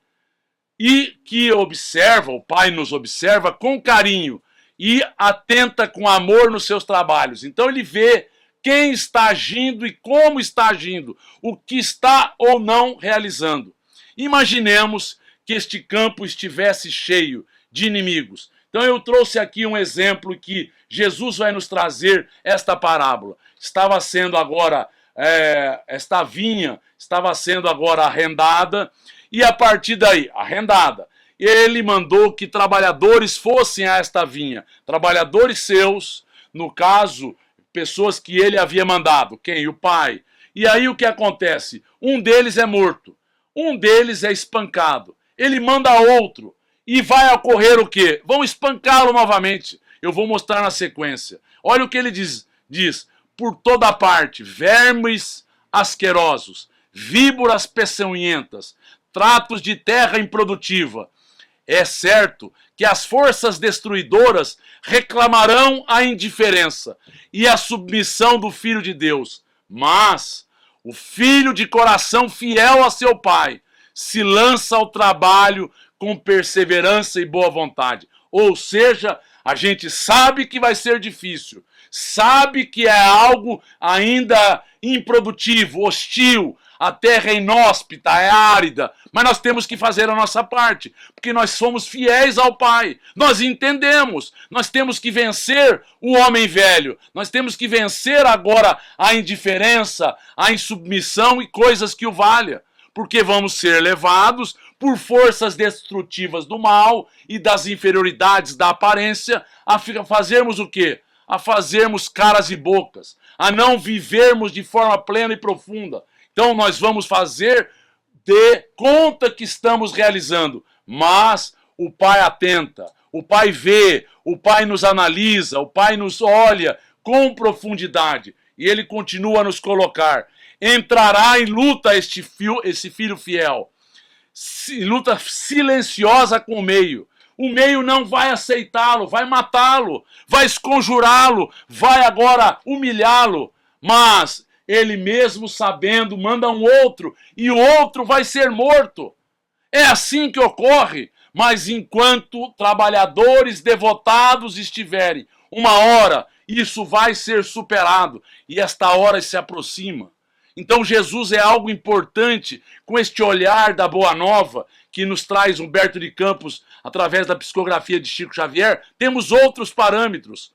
S1: e que observa, o pai nos observa com carinho e atenta com amor nos seus trabalhos. Então ele vê quem está agindo e como está agindo, o que está ou não realizando. Imaginemos que este campo estivesse cheio de inimigos. Então eu trouxe aqui um exemplo que Jesus vai nos trazer esta parábola. Estava sendo agora, esta vinha estava sendo agora arrendada, e a partir daí, arrendada, ele mandou que trabalhadores fossem a esta vinha, trabalhadores seus, no caso, pessoas que ele havia mandado. Quem? O pai. E aí o que acontece? Um deles é morto, um deles é espancado, ele manda outro, e vai ocorrer o quê? Vão espancá-lo novamente. Eu vou mostrar na sequência. Olha o que ele diz. Por toda parte, vermes asquerosos, víboras peçonhentas, tratos de terra improdutiva. É certo que as forças destruidoras reclamarão a indiferença e a submissão do Filho de Deus. Mas o filho de coração fiel a seu pai se lança ao trabalho com perseverança e boa vontade. Ou seja, a gente sabe que vai ser difícil, sabe que é algo ainda improdutivo, hostil, a terra é inóspita, é árida, mas nós temos que fazer a nossa parte, porque nós somos fiéis ao Pai, nós entendemos, nós temos que vencer o homem velho, nós temos que vencer agora a indiferença, a insubmissão e coisas que o valha, porque vamos ser levados por forças destrutivas do mal e das inferioridades da aparência a fazermos o quê? A fazermos caras e bocas, a não vivermos de forma plena e profunda. Então nós vamos fazer de conta que estamos realizando, mas o Pai atenta, o Pai vê, o Pai nos analisa, o Pai nos olha com profundidade e ele continua a nos colocar. Entrará em luta esse filho fiel, luta silenciosa com o meio. O meio não vai aceitá-lo, vai matá-lo, vai esconjurá-lo, vai agora humilhá-lo, mas ele mesmo sabendo manda um outro e o outro vai ser morto. É assim que ocorre, mas enquanto trabalhadores devotados estiverem, uma hora isso vai ser superado e esta hora se aproxima. Então Jesus é algo importante com este olhar da Boa Nova que nos traz Humberto de Campos através da psicografia de Chico Xavier. Temos outros parâmetros.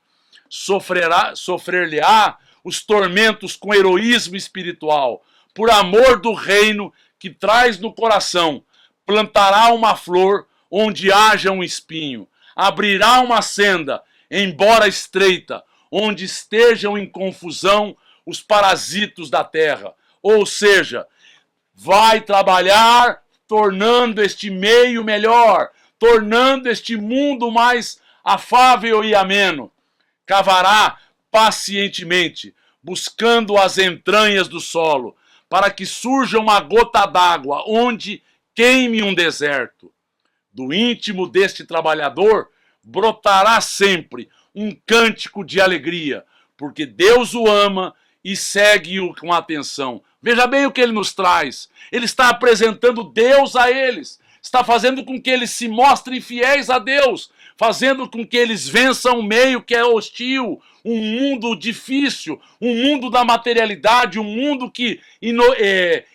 S1: Sofrer-lhe-á os tormentos com heroísmo espiritual, por amor do reino que traz no coração. Plantará uma flor onde haja um espinho, abrirá uma senda, embora estreita, onde estejam em confusão os parasitos da terra. Ou seja, vai trabalhar tornando este meio melhor, tornando este mundo mais afável e ameno. Cavará pacientemente, buscando as entranhas do solo, para que surja uma gota d'água, onde queime um deserto. Do íntimo deste trabalhador brotará sempre um cântico de alegria, porque Deus o ama e segue-o com atenção. Veja bem o que ele nos traz. Ele está apresentando Deus a eles. está fazendo com que eles se mostrem fiéis a Deus, fazendo com que eles vençam um meio que é hostil, um mundo difícil, um mundo da materialidade, um mundo que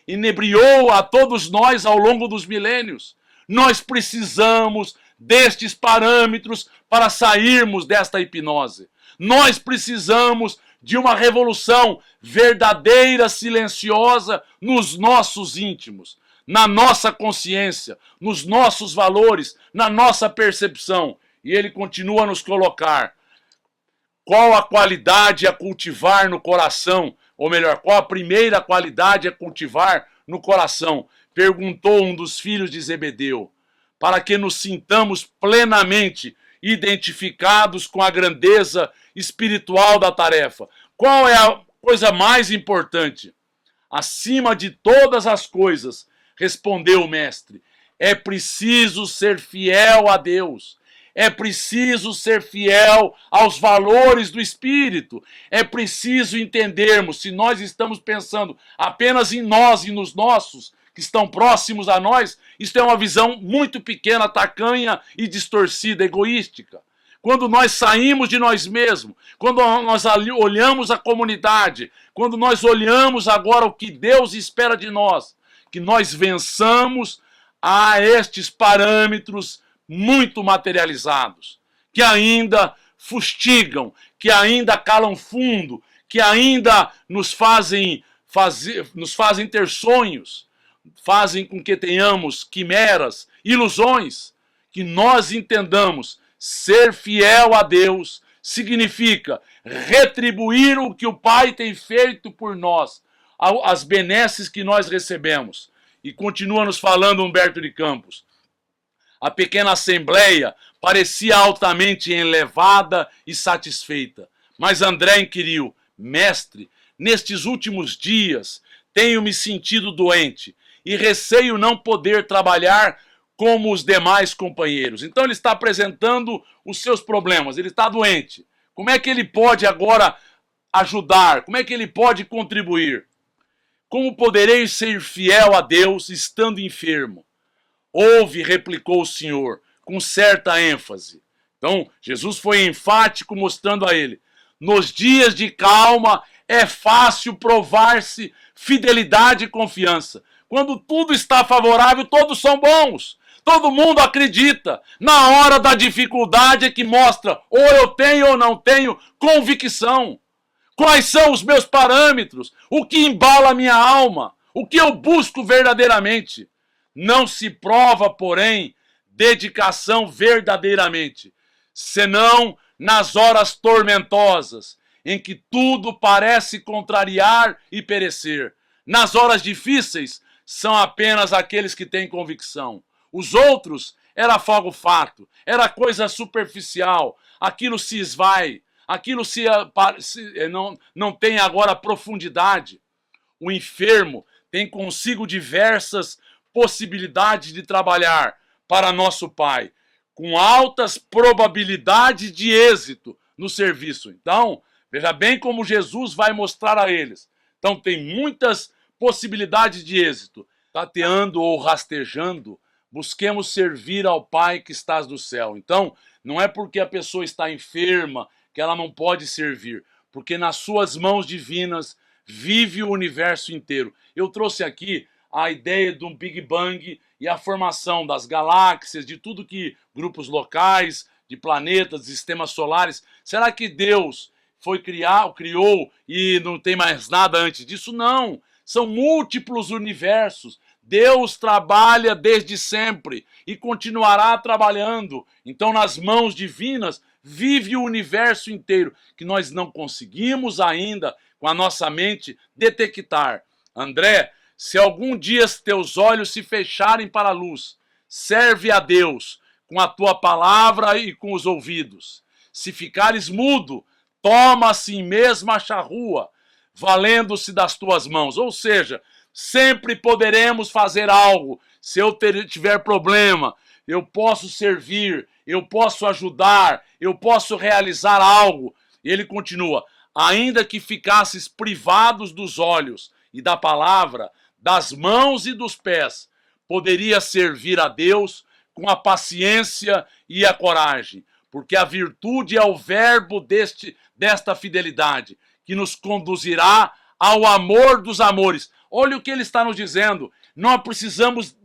S1: inebriou a todos nós ao longo dos milênios. Nós precisamos destes parâmetros para sairmos desta hipnose. Nós precisamos de uma revolução verdadeira, silenciosa nos nossos íntimos, na nossa consciência, nos nossos valores, na nossa percepção. E ele continua a nos colocar qual a qualidade a cultivar no coração, ou melhor, qual a primeira qualidade a cultivar no coração, perguntou um dos filhos de Zebedeu, para que nos sintamos plenamente identificados com a grandeza espiritual da tarefa. Qual é a coisa mais importante? Acima de todas as coisas, respondeu o mestre, é preciso ser fiel a Deus. É preciso ser fiel aos valores do Espírito. É preciso entendermos, se nós estamos pensando apenas em nós e nos nossos, que estão próximos a nós, isso é uma visão muito pequena, tacanha e distorcida, egoística. Quando nós saímos de nós mesmos, quando nós olhamos a comunidade, quando nós olhamos agora o que Deus espera de nós, que nós vençamos a estes parâmetros muito materializados, que ainda fustigam, que ainda calam fundo, que ainda nos fazem ter sonhos, fazem com que tenhamos quimeras, ilusões, que nós entendamos ser fiel a Deus significa retribuir o que o Pai tem feito por nós, as benesses que nós recebemos. E continua nos falando Humberto de Campos. A pequena assembleia parecia altamente elevada e satisfeita. Mas André inquiriu, mestre, nestes últimos dias tenho me sentido doente e receio não poder trabalhar como os demais companheiros. Então ele está apresentando os seus problemas, ele está doente. Como é que ele pode agora ajudar? Como é que ele pode contribuir? Como poderei ser fiel a Deus estando enfermo? Ouve, replicou o Senhor, com certa ênfase. Então, Jesus foi enfático, mostrando a ele, nos dias de calma é fácil provar-se fidelidade e confiança. Quando tudo está favorável, todos são bons. Todo mundo acredita. Na hora da dificuldade é que mostra ou eu tenho ou não tenho convicção. Quais são os meus parâmetros? O que embala a minha alma? O que eu busco verdadeiramente? Não se prova, porém, dedicação verdadeiramente, senão nas horas tormentosas, em que tudo parece contrariar e perecer. Nas horas difíceis, são apenas aqueles que têm convicção. Os outros era fogo-fato, era coisa superficial, aquilo se esvai, aquilo não tem agora profundidade. O enfermo tem consigo diversas possibilidades de trabalhar para nosso Pai, com altas probabilidades de êxito no serviço. Então, veja bem como Jesus vai mostrar a eles. Então, tem muitas possibilidades de êxito. Tateando ou rastejando, busquemos servir ao Pai que estás do céu. Então, não é porque a pessoa está enferma que ela não pode servir, porque nas suas mãos divinas vive o universo inteiro. Eu trouxe aqui a ideia de um Big Bang e a formação das galáxias, de tudo que grupos locais, de planetas, de sistemas solares. Será que Deus criou e não tem mais nada antes disso? Não. São múltiplos universos. Deus trabalha desde sempre e continuará trabalhando. Então, nas mãos divinas, vive o universo inteiro, que nós não conseguimos ainda, com a nossa mente, detectar. André, se algum dia teus olhos se fecharem para a luz, serve a Deus com a tua palavra e com os ouvidos. Se ficares mudo, toma a si mesma a charrua, valendo-se das tuas mãos. Ou seja, sempre poderemos fazer algo. Se eu tiver problema, eu posso servir, eu posso ajudar, eu posso realizar algo. E ele continua, ainda que ficasses privados dos olhos e da palavra, das mãos e dos pés, poderia servir a Deus com a paciência e a coragem, porque a virtude é o verbo desta fidelidade, que nos conduzirá ao amor dos amores. Olha o que ele está nos dizendo. Nós precisamos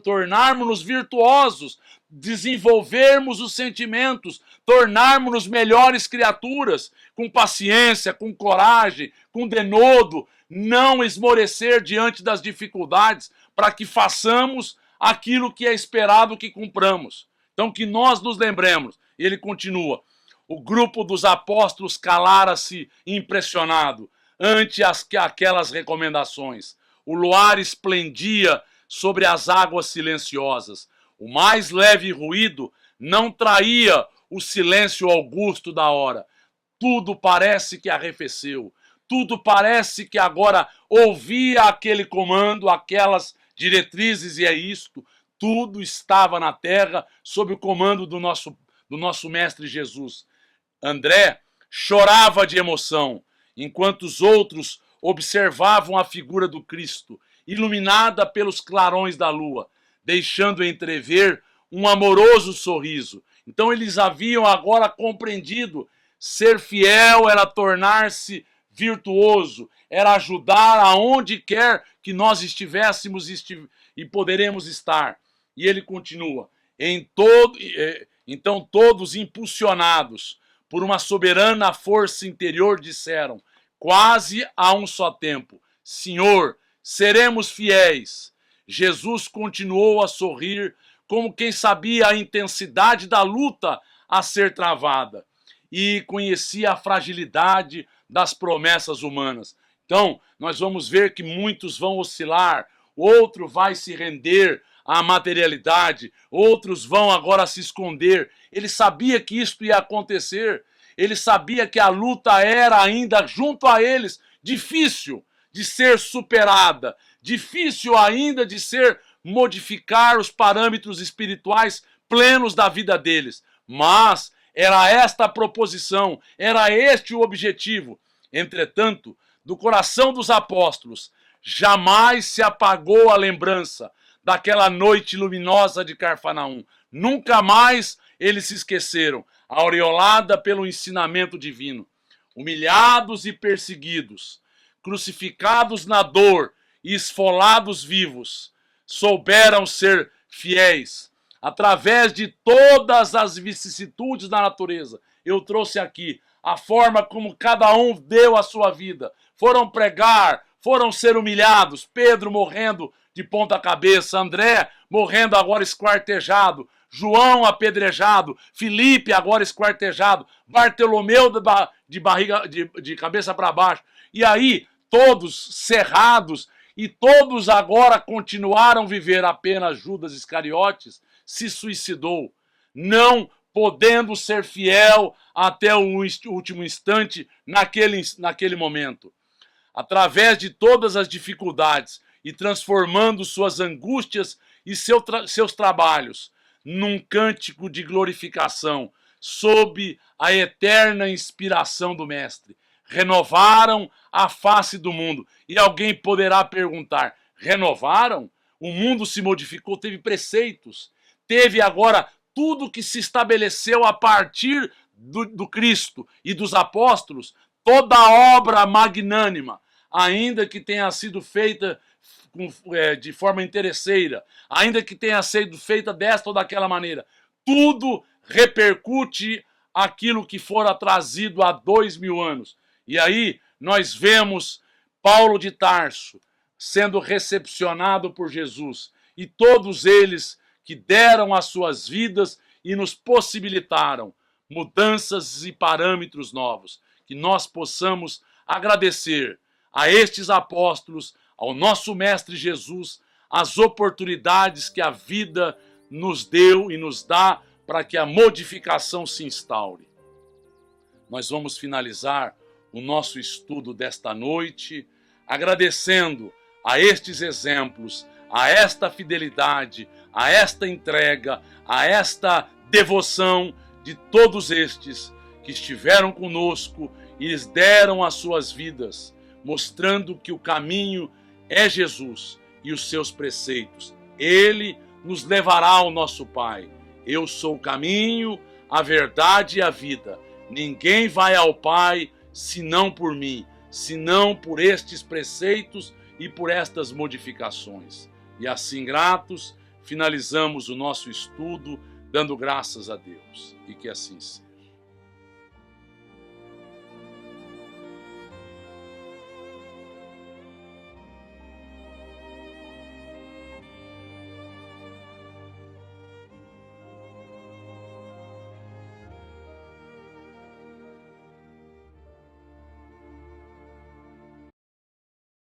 S1: tornarmos-nos virtuosos, desenvolvermos os sentimentos, tornarmos-nos melhores criaturas, com paciência, com coragem, com denodo, não esmorecer diante das dificuldades, para que façamos aquilo que é esperado que cumpramos. Então que nós nos lembremos. Ele continua: o grupo dos apóstolos calara-se impressionado ante aquelas recomendações. O luar esplendia sobre as águas silenciosas. O mais leve ruído não traía o silêncio augusto da hora. Tudo parece que arrefeceu. Tudo parece que agora ouvia aquele comando, aquelas diretrizes, e é isto. Tudo estava na terra sob o comando do nosso Mestre Jesus. André chorava de emoção, enquanto os outros observavam a figura do Cristo, iluminada pelos clarões da lua, deixando entrever um amoroso sorriso. Então eles haviam agora compreendido: ser fiel era tornar-se virtuoso, era ajudar aonde quer que nós estivéssemos e poderemos estar. E ele continua: então todos, impulsionados por uma soberana força interior, disseram, quase a um só tempo: Senhor, seremos fiéis. Jesus continuou a sorrir, como quem sabia a intensidade da luta a ser travada e conhecia a fragilidade das promessas humanas. Então, nós vamos ver que muitos vão oscilar, outro vai se render à materialidade, outros vão agora se esconder. Ele sabia que isto ia acontecer, ele sabia que a luta era ainda junto a eles difícil de ser superada, difícil ainda de modificar os parâmetros espirituais plenos da vida deles. Mas era esta a proposição, era este o objetivo. Entretanto, do coração dos apóstolos jamais se apagou a lembrança daquela noite luminosa de Cafarnaum. Nunca mais eles se esqueceram, aureolada pelo ensinamento divino. Humilhados e perseguidos, crucificados na dor e esfolados vivos, souberam ser fiéis através de todas as vicissitudes da natureza. Eu trouxe aqui a forma como cada um deu a sua vida. Foram pregar, foram ser humilhados. Pedro morrendo de ponta cabeça, André morrendo agora esquartejado, João apedrejado, Filipe agora esquartejado, Bartolomeu de cabeça para baixo. E aí, todos cerrados, e todos agora continuaram a viver. Apenas Judas Iscariotes se suicidou, não podendo ser fiel até o último instante naquele momento. Através de todas as dificuldades e transformando suas angústias e seus trabalhos num cântico de glorificação, sob a eterna inspiração do Mestre. Renovaram a face do mundo. E alguém poderá perguntar: renovaram? O mundo se modificou, teve preceitos, teve agora tudo que se estabeleceu a partir do Cristo e dos apóstolos, toda a obra magnânima, ainda que tenha sido feita de forma interesseira, ainda que tenha sido feita desta ou daquela maneira, tudo repercute aquilo que fora trazido há 2000 anos. E aí nós vemos Paulo de Tarso sendo recepcionado por Jesus, e todos eles que deram as suas vidas e nos possibilitaram mudanças e parâmetros novos. Que nós possamos agradecer a estes apóstolos, ao nosso Mestre Jesus, as oportunidades que a vida nos deu e nos dá para que a modificação se instaure. Nós vamos finalizar o nosso estudo desta noite agradecendo a estes exemplos, a esta fidelidade, a esta entrega, a esta devoção de todos estes que estiveram conosco e lhes deram as suas vidas, mostrando que o caminho é Jesus e os seus preceitos. Ele nos levará ao nosso Pai. Eu sou o caminho, a verdade e a vida. Ninguém vai ao Pai senão por mim, senão por estes preceitos e por estas modificações. E assim, gratos, finalizamos o nosso estudo dando graças a Deus. E que assim seja.